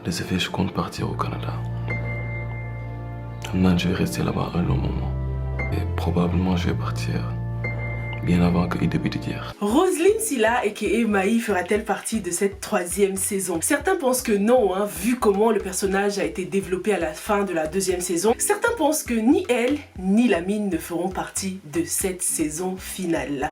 les effets, je compte partir au Canada. Maintenant, je vais rester là-bas un long moment. Et probablement, je vais partir bien avant qu'il débute d'hier. Roselyne Silla aka Maï fera-t-elle partie de cette troisième saison? Certains pensent que non, vu comment le personnage a été développé à la fin de la deuxième saison. Certains pensent que ni elle, ni Lamine ne feront partie de cette saison finale.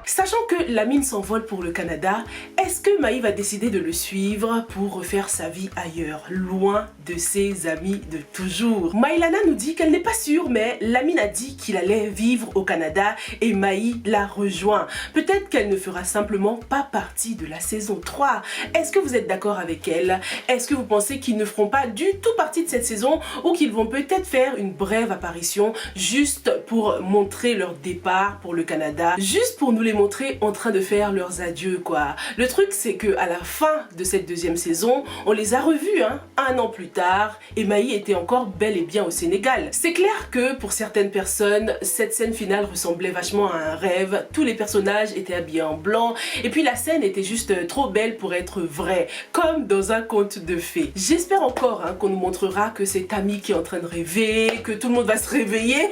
Sachant que Lamine s'envole pour le Canada, est-ce que Maï va décider de le suivre pour refaire sa vie ailleurs, loin de ses amis de toujours? Maïlana nous dit qu'elle n'est pas sûre, mais Lamine a dit qu'il allait vivre au Canada et Maï la rejoint. Peut-être qu'elle ne fera simplement pas partie de la saison 3. Est-ce que vous êtes d'accord avec elle? Est-ce que vous pensez qu'ils ne feront pas du tout partie de cette saison ou qu'ils vont peut-être faire une brève apparition juste pour montrer leur départ pour le Canada, juste pour nous les montrer en train de faire leurs adieux quoi. Le truc c'est que à la fin de cette deuxième saison, on les a revus un an plus tard et Maï était encore bel et bien au Sénégal. C'est clair que pour certaines personnes, cette scène finale ressemblait vachement à un rêve. Tous les personnages étaient habillés en blanc et puis la scène était juste trop belle pour être vraie, comme dans un conte de fées. J'espère encore qu'on nous montrera que c'est Tammy qui est en train de rêver, que tout le monde va se réveiller.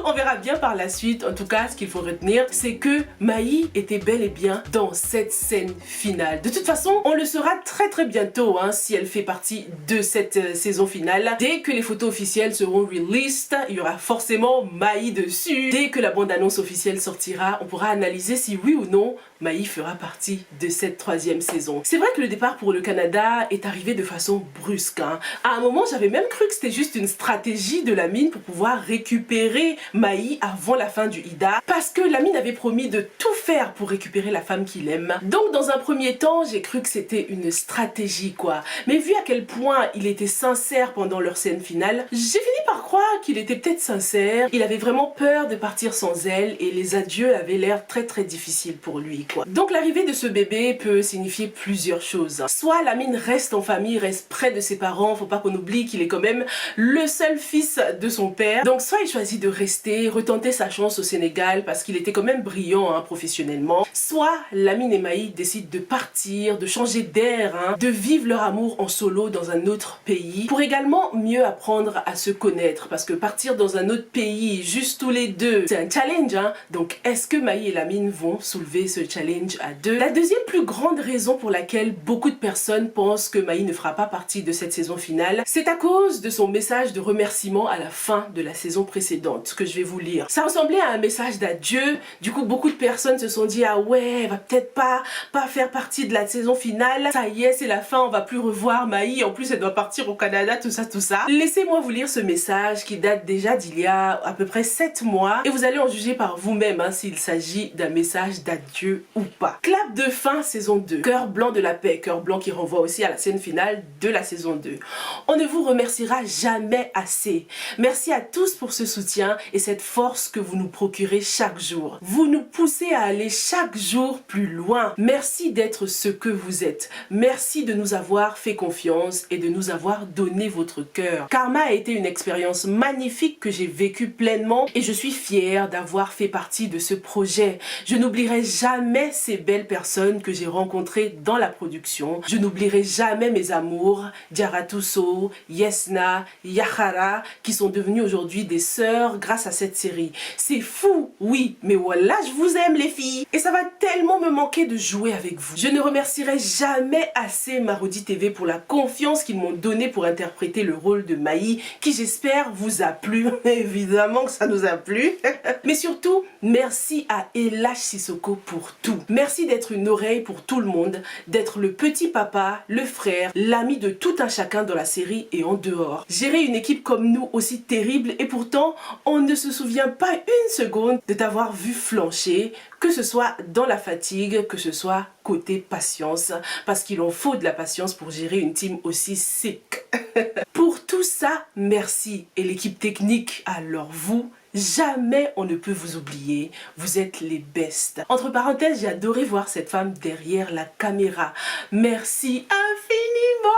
On verra bien par la suite. En tout cas, ce qu'il faut retenir, c'est que Maï était bel et bien dans cette scène finale. De toute façon, on le saura très bientôt si elle fait partie de cette saison finale. Dès que les photos officielles seront released, il y aura forcément Maï dessus. Dès que la bande-annonce officielle sortira, on pourra analyser si oui ou non Maï fera partie de cette troisième saison. C'est vrai que le départ pour le Canada est arrivé de façon brusque. À un moment, j'avais même cru que c'était juste une stratégie de Lamine pour pouvoir récupérer Maï avant la fin du Ida, parce que Lamine avait promis de tout faire pour récupérer la femme qu'il aime. Donc dans un premier temps, j'ai cru que c'était une stratégie quoi. Mais vu à quel point il était sincère pendant leur scène finale, j'ai fini par croire qu'il était peut-être sincère. Il avait vraiment peur de partir sans elle et les adieux avaient l'air très difficiles pour lui quoi. Donc l'arrivée de ce bébé peut signifier plusieurs choses. Soit Lamine reste en famille, reste près de ses parents, faut pas qu'on oublie qu'il est quand même le seul fils de son père. Donc soit il choisit de rester, retenter sa chance au Sénégal parce qu'il était quand même brillant professionnellement. Soit Lamine et Maï décident de partir, de changer d'air, de vivre leur amour en solo dans un autre pays pour également mieux apprendre à se connaître parce que partir dans un autre pays juste tous les deux, c'est un challenge. Donc est-ce que Maï et Lamine vont soulever ce challenge à deux? La deuxième plus grande raison pour laquelle beaucoup de personnes pensent que Maï ne fera pas partie de cette saison finale, c'est à cause de son message de remerciement à la fin de la saison précédente que je vais vous lire. Ça ressemblait à un message d'adieu. Du coup, beaucoup de personnes se sont dit ah ouais, elle va peut-être pas faire partie de la saison finale. Ça y est, c'est la fin, on va plus revoir Maï. En plus, elle doit partir au Canada, tout ça. Laissez-moi vous lire ce message qui date déjà d'il y a à peu près 7 mois et vous allez en juger par vous-même s'il s'agit d'un message d'adieu ou pas. Clap de fin saison 2. Cœur blanc de la paix. Cœur blanc qui renvoie aussi à la scène finale de la saison 2. On ne vous remerciera jamais assez. Merci à tous pour ce soutien et cette force que vous nous procurez chaque jour. Vous nous poussez à aller chaque jour plus loin. Merci d'être ce que vous êtes. Merci de nous avoir fait confiance et de nous avoir donné votre cœur. Karma a été une expérience magnifique que j'ai vécue pleinement et je suis fière d'avoir fait partie de ce projet. Je n'oublierai jamais ces belles personnes que j'ai rencontrées dans la production. Je n'oublierai jamais mes amours, Diaratuso, Yesna, Yahara, qui sont devenues aujourd'hui des sœurs grâce à cette série. C'est fou, oui, mais voilà, je vous aime les filles. Et ça va tellement me manquer de jouer avec vous. Je ne remercierai jamais assez Marodi TV pour la confiance qu'ils m'ont donnée pour interpréter le rôle de Maï, qui j'espère vous a plu. Évidemment que ça nous a plu. Mais surtout, merci à Elash Sissoko pour tout. Merci d'être une oreille pour tout le monde, d'être le petit papa, le frère, l'ami de tout un chacun dans la série et en dehors. Gérer une équipe comme nous aussi terrible et pourtant on ne se souvient pas une seconde de t'avoir vu flancher, que ce soit dans la fatigue, que ce soit côté patience, parce qu'il en faut de la patience pour gérer une team aussi sick. Pour tout ça, merci. Et l'équipe technique, alors vous, jamais on ne peut vous oublier, vous êtes les bestes. Entre parenthèses, j'ai adoré voir cette femme derrière la caméra. Merci infiniment.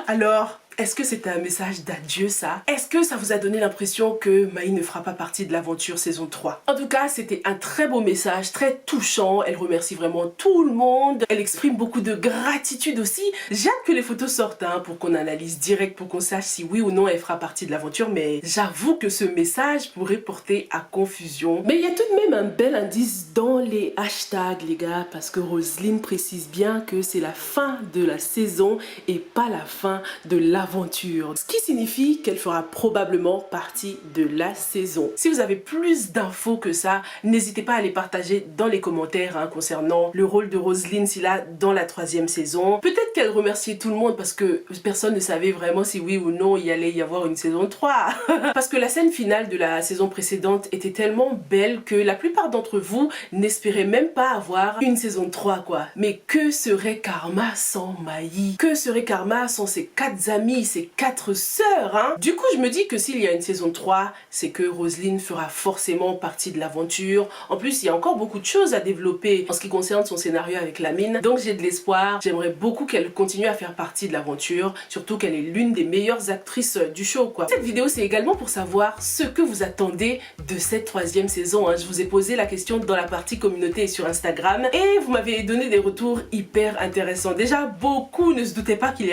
Alors, Est-ce que c'était un message d'adieu ça? Est-ce que ça vous a donné l'impression que Maï ne fera pas partie de l'aventure saison 3? En tout cas, c'était un très beau message, très touchant. Elle remercie vraiment tout le monde. Elle exprime beaucoup de gratitude aussi. J'ai hâte que les photos sortent pour qu'on analyse direct, pour qu'on sache si oui ou non elle fera partie de l'aventure. Mais j'avoue que ce message pourrait porter à confusion. Mais il y a tout de même un bel indice dans les hashtags, les gars, parce que Roselyne précise bien que c'est la fin de la saison et pas la fin de l'aventure. Ce qui signifie qu'elle fera probablement partie de la saison. Si vous avez plus d'infos que ça, n'hésitez pas à les partager dans les commentaires concernant le rôle de Roselyne Scylla dans la 3e saison. Peut-être qu'elle remerciait tout le monde parce que personne ne savait vraiment si oui ou non il allait y avoir une saison 3. Parce que la scène finale de la saison précédente était tellement belle que la plupart d'entre vous n'espéraient même pas avoir une saison 3 quoi. Mais que serait Karma sans Maï? Que serait Karma sans ses 4 amis, ses 4 sœurs Du coup je me dis que s'il y a une saison 3, c'est que Roselyne fera forcément partie de l'aventure. En plus il y a encore beaucoup de choses à développer en ce qui concerne son scénario avec Lamine. Donc j'ai de l'espoir, j'aimerais beaucoup qu'elle continue à faire partie de l'aventure. Surtout qu'elle est l'une des meilleures actrices du show quoi. Cette vidéo c'est également pour savoir ce que vous attendez de cette 3e saison. Je vous ai posé la question dans la partie communauté et sur Instagram et vous m'avez donné des retours hyper intéressants. Déjà beaucoup ne se doutaient pas qu'il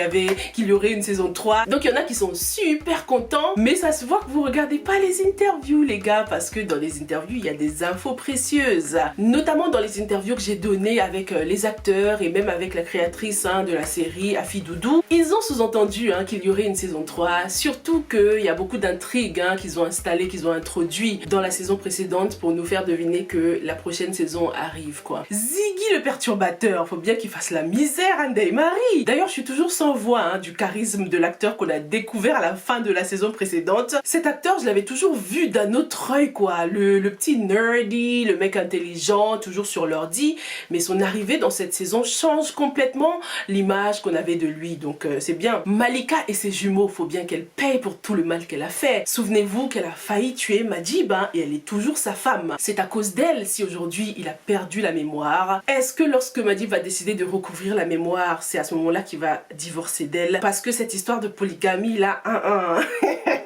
y aurait une saison 3. Donc il y en a qui sont super contents, mais ça se voit que vous regardez pas les interviews les gars, parce que dans les interviews il y a des infos précieuses, notamment dans les interviews que j'ai données avec les acteurs et même avec la créatrice de la série Afi Doudou. Ils ont sous-entendu qu'il y aurait une saison 3, surtout qu'il y a beaucoup d'intrigues qu'ils ont installées, qu'ils ont introduit dans la saison précédente pour nous faire deviner que la prochaine saison arrive quoi. Ziggy le perturbateur, faut bien qu'il fasse la misère Ndeye-Marie. D'ailleurs je suis toujours sans voix du charisme de l'acteur qu'on a découvert à la fin de la saison précédente. Cet acteur je l'avais toujours vu d'un autre œil quoi, le petit nerdy, le mec intelligent, toujours sur l'ordi, mais son arrivée dans cette saison change complètement l'image qu'on avait de lui, donc c'est bien. Malika et ses jumeaux, faut bien qu'elle paye pour tout le mal qu'elle a fait. Souvenez-vous qu'elle a failli tuer Majib et elle est toujours sa femme. C'est à cause d'elle si aujourd'hui il a perdu la mémoire. Est-ce que lorsque Majib va décider de recouvrir la mémoire, c'est à ce moment-là qu'il va divorcer d'elle? Parce que cette histoire de polygamie là,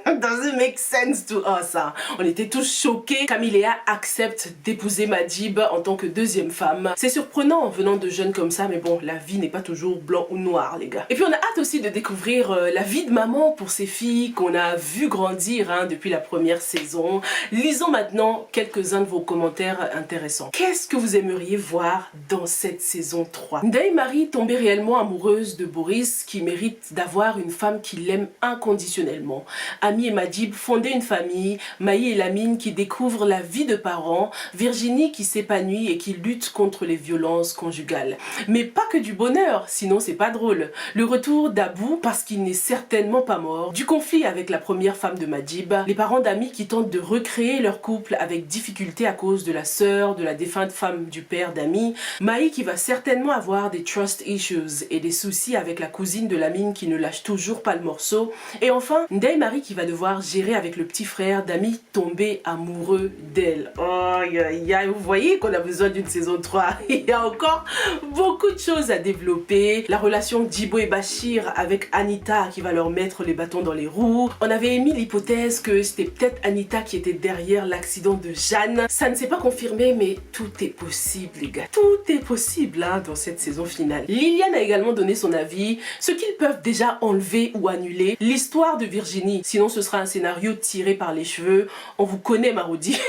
doesn't make sense to us. On était tous choqués qu'Amiléa accepte d'épouser Majib en tant que 2e femme. C'est surprenant venant de jeunes comme ça, mais bon, la vie n'est pas toujours blanc ou noir les gars. Et puis on a hâte aussi de découvrir la vie de maman pour ces filles qu'on a vu grandir depuis la première saison. Lisons maintenant quelques-uns de vos commentaires intéressants. Qu'est-ce que vous aimeriez voir dans cette saison 3? Ndeye-Marie tombée réellement amoureuse de Boris qui mérite d'avoir une femme qui l'aime inconditionnellement. Ami et Majib fonder une famille, Maï et Lamine qui découvrent la vie de parents, Virginie qui s'épanouit et qui lutte contre les violences conjugales. Mais pas que du bonheur, sinon c'est pas drôle. Le retour d'Abou parce qu'il n'est certainement pas mort, du conflit avec la première femme de Majib, les parents d'Ami qui tentent de recréer leur couple avec difficulté à cause de la sœur de la défunte femme du père d'Ami, Maï qui va certainement avoir des trust issues et des soucis avec la cousine de Lamine qui ne lâche toujours pas le morceau, et enfin Ndeye-Marie qui va devoir gérer avec le petit frère d'Ami tombé amoureux d'elle. Oh, vous voyez qu'on a besoin d'une saison 3. Il y a encore beaucoup de choses à développer. La relation d'Ibo et Bachir avec Anita qui va leur mettre les bâtons dans les roues. On avait émis l'hypothèse que c'était peut-être Anita qui était derrière l'accident de Jeanne. Ça ne s'est pas confirmé, mais tout est possible les gars. Tout est possible dans cette saison finale. Liliane a également donné son avis, ce qu'ils peuvent déjà enlever ou annuler l'histoire de Virginie. Sinon ce sera un scénario tiré par les cheveux. On vous connaît Marodi.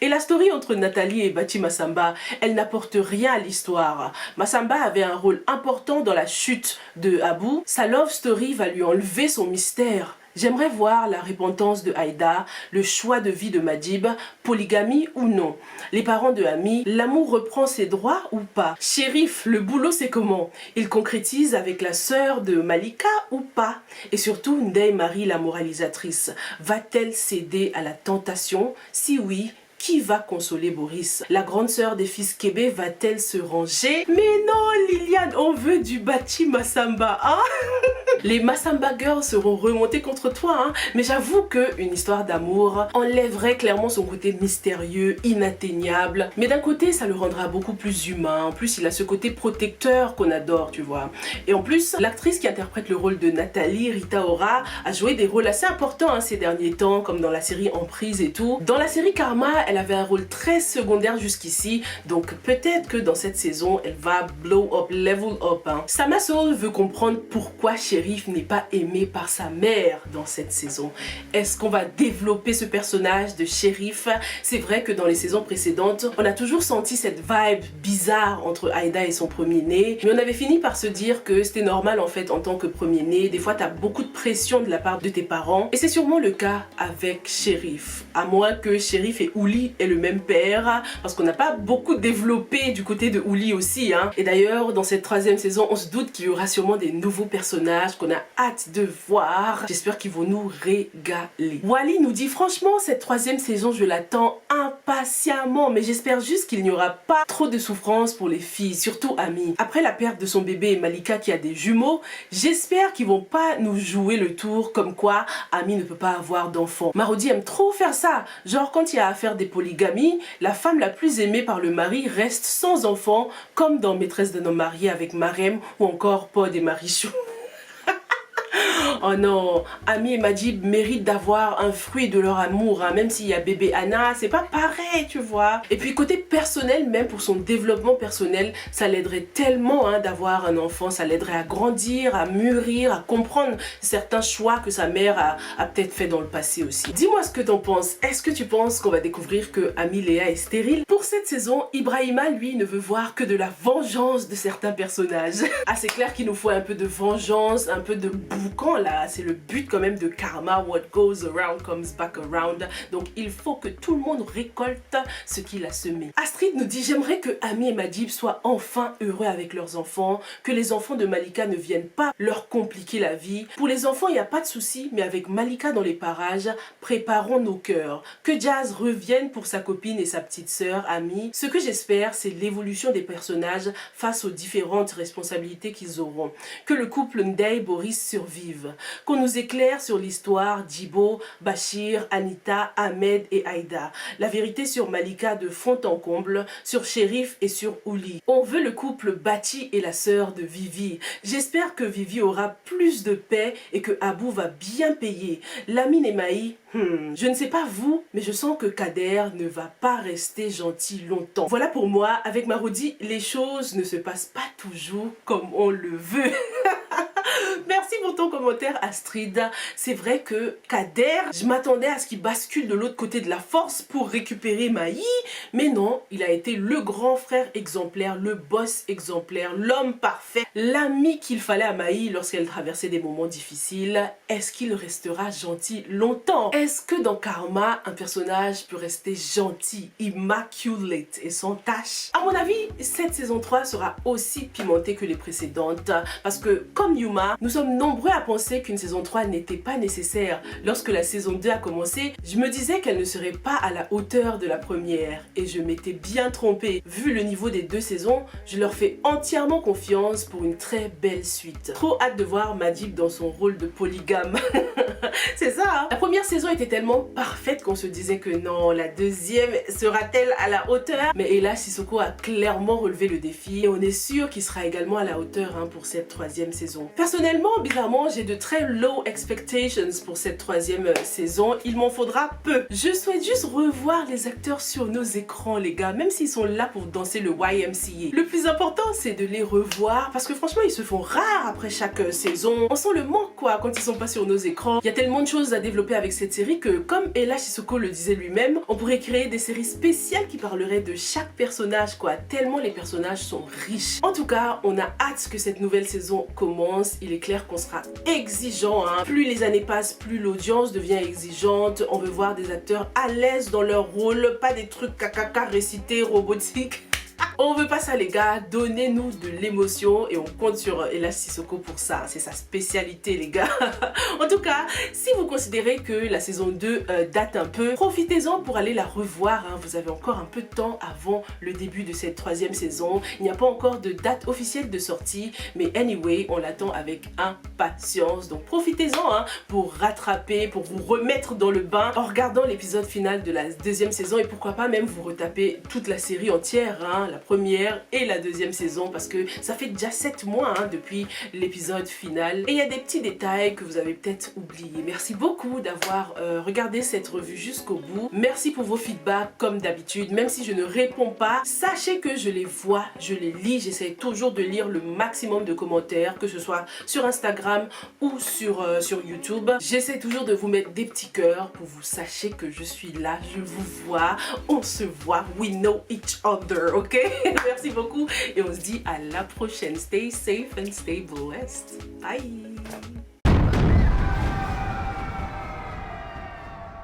Et la story entre Nathalie et Bati Massamba, elle n'apporte rien à l'histoire. Massamba avait un rôle important dans la chute de Abou. Sa love story va lui enlever son mystère. J'aimerais voir la repentance de Aïda, le choix de vie de Majib, polygamie ou non. Les parents de Ami, l'amour reprend ses droits ou pas? Shérif, le boulot c'est comment? Il concrétise avec la sœur de Malika ou pas? Et surtout, Ndeye-Marie la moralisatrice, va-t-elle céder à la tentation? Si oui, qui va consoler Boris? La grande sœur des fils Kébé va-t-elle se ranger? Mais non Liliane, on veut du Bati Massamba, les Massamba Girls seront remontées contre toi, hein. Mais j'avoue qu'une histoire d'amour enlèverait clairement son côté mystérieux, inatteignable. Mais d'un côté, ça le rendra beaucoup plus humain. En plus, il a ce côté protecteur qu'on adore, tu vois. Et en plus, l'actrice qui interprète le rôle de Nathalie, Rita Ora, a joué des rôles assez importants hein, ces derniers temps, comme dans la série Emprise et tout. Dans la série Karma, elle avait un rôle très secondaire jusqu'ici, donc peut-être que dans cette saison, elle va blow up, level up. Hein. Sama Soul veut comprendre pourquoi Shérif n'est pas aimé par sa mère dans cette saison. Est-ce qu'on va développer ce personnage de Shérif? C'est vrai que dans les saisons précédentes, on a toujours senti cette vibe bizarre entre Aïda et son premier-né, mais on avait fini par se dire que c'était normal en fait en tant que premier-né. Des fois, tu as beaucoup de pression de la part de tes parents, et c'est sûrement le cas avec Shérif. À moins que Shérif et Ouli aient le même père, parce qu'on n'a pas beaucoup développé du côté de Ouli aussi. Hein. Et d'ailleurs, dans cette troisième saison, on se doute qu'il y aura sûrement des nouveaux personnages qu'on a hâte de voir. J'espère qu'ils vont nous régaler. Wally nous dit franchement, cette troisième saison, je l'attends impatiemment, mais j'espère juste qu'il n'y aura pas trop de souffrance pour les filles, surtout Ami. Après la perte de son bébé et Malika qui a des jumeaux, j'espère qu'ils vont pas nous jouer le tour comme quoi Ami ne peut pas avoir d'enfants. Marodi aime trop faire ça. Genre quand il y a à faire des polygamies, la femme la plus aimée par le mari reste sans enfants, comme dans Maîtresse d'un homme marié avec Marem ou encore Pod et Marichou. Oh non, Ami et Majib méritent d'avoir un fruit de leur amour, hein. Même s'il y a bébé Anna, c'est pas pareil, tu vois. Et puis côté personnel, même pour son développement personnel, ça l'aiderait tellement hein, d'avoir un enfant, ça l'aiderait à grandir, à mûrir, à comprendre certains choix que sa mère a peut-être fait dans le passé aussi. Dis-moi ce que t'en penses. Est-ce que tu penses qu'on va découvrir que Ami Léa est stérile? Pour cette saison, Ibrahima, lui, ne veut voir que de la vengeance de certains personnages. Ah, c'est clair qu'il nous faut un peu de vengeance, un peu de boucan là. C'est le but quand même de Karma, what goes around comes back around. Donc il faut que tout le monde récolte ce qu'il a semé. Astrid nous dit j'aimerais que Ami et Majib soient enfin heureux avec leurs enfants, que les enfants de Malika ne viennent pas leur compliquer la vie. Pour les enfants il n'y a pas de souci, mais avec Malika dans les parages, préparons nos cœurs. Que Jazz revienne pour sa copine et sa petite sœur Ami. Ce que j'espère c'est l'évolution des personnages face aux différentes responsabilités qu'ils auront. Que le couple Ndeye Boris survive. Qu'on nous éclaire sur l'histoire d'Ibo, Bachir, Anita, Ahmed et Aïda. La vérité sur Malika de fond en comble, sur Shérif et sur Ouli. On veut le couple Bati et la sœur de Vivi. J'espère que Vivi aura plus de paix et que Abou va bien payer. Lamine et Maï, je ne sais pas vous, mais je sens que Kader ne va pas rester gentil longtemps. Voilà pour moi, avec Marodi, les choses ne se passent pas toujours comme on le veut. Merci pour ton commentaire Astrid. C'est vrai que Kader, je m'attendais à ce qu'il bascule de l'autre côté de la force pour récupérer Maï, mais non, il a été le grand frère exemplaire, le boss exemplaire, l'homme parfait, l'ami qu'il fallait à Maï lorsqu'elle traversait des moments difficiles. Est-ce qu'il restera gentil longtemps? Est-ce que dans Karma, un personnage peut rester gentil, immaculate et sans tache? À mon avis, cette saison 3 sera aussi pimentée que les précédentes, parce que comme Yuma, nous sommes nombreux à penser qu'une saison 3 n'était pas nécessaire. Lorsque la saison 2 a commencé, je me disais qu'elle ne serait pas à la hauteur de la première. Et je m'étais bien trompée. Vu le niveau des deux saisons, je leur fais entièrement confiance pour une très belle suite. Trop hâte de voir Majib dans son rôle de polygame. C'est ça, hein? La première saison était tellement parfaite qu'on se disait que non, la deuxième sera-t-elle à la hauteur? Mais hélas, Sissoko a clairement relevé le défi et on est sûr qu'il sera également à la hauteur hein, pour cette troisième saison. Personnellement, bizarrement, j'ai de très low expectations pour cette troisième saison. Il m'en faudra peu. Je souhaite juste revoir les acteurs sur nos écrans, les gars, même s'ils sont là pour danser le YMCA. Le plus important, c'est de les revoir parce que franchement, ils se font rares après chaque saison. On sent le manque, quoi, quand ils sont pas sur nos écrans. Il y a tellement de choses à développer avec cette série que, comme Ella Sissoko le disait lui-même, on pourrait créer des séries spéciales qui parleraient de chaque personnage, quoi, tellement les personnages sont riches. En tout cas, on a hâte que cette nouvelle saison commence. Il est clair qu'on sera exigeant, hein. Plus les années passent, plus l'audience devient exigeante. On veut voir des acteurs à l'aise dans leur rôle, pas des trucs caca récités, robotiques. On veut pas ça les gars, donnez-nous de l'émotion et on compte sur Ella Sissoko pour ça, c'est sa spécialité les gars. En tout cas, si vous considérez que la saison 2 date un peu, profitez-en pour aller la revoir, hein. Vous avez encore un peu de temps avant le début de cette 3e saison. Il n'y a pas encore de date officielle de sortie, mais anyway, on l'attend avec impatience. Donc profitez-en hein, pour rattraper, pour vous remettre dans le bain en regardant l'épisode final de la 2e saison et pourquoi pas même vous retaper toute la série entière, hein, la première et la 2e saison parce que ça fait déjà 7 mois hein, depuis l'épisode final et il y a des petits détails que vous avez peut-être oubliés. Merci beaucoup d'avoir regardé cette revue jusqu'au bout. Merci pour vos feedbacks comme d'habitude, même si je ne réponds pas, sachez que je les vois, je les lis, j'essaie toujours de lire le maximum de commentaires, que ce soit sur Instagram ou sur YouTube. J'essaie toujours de vous mettre des petits cœurs pour vous sachiez que je suis là, je vous vois, on se voit, we know each other, ok? Merci beaucoup et on se dit à la prochaine. Stay safe and stay blessed. Bye!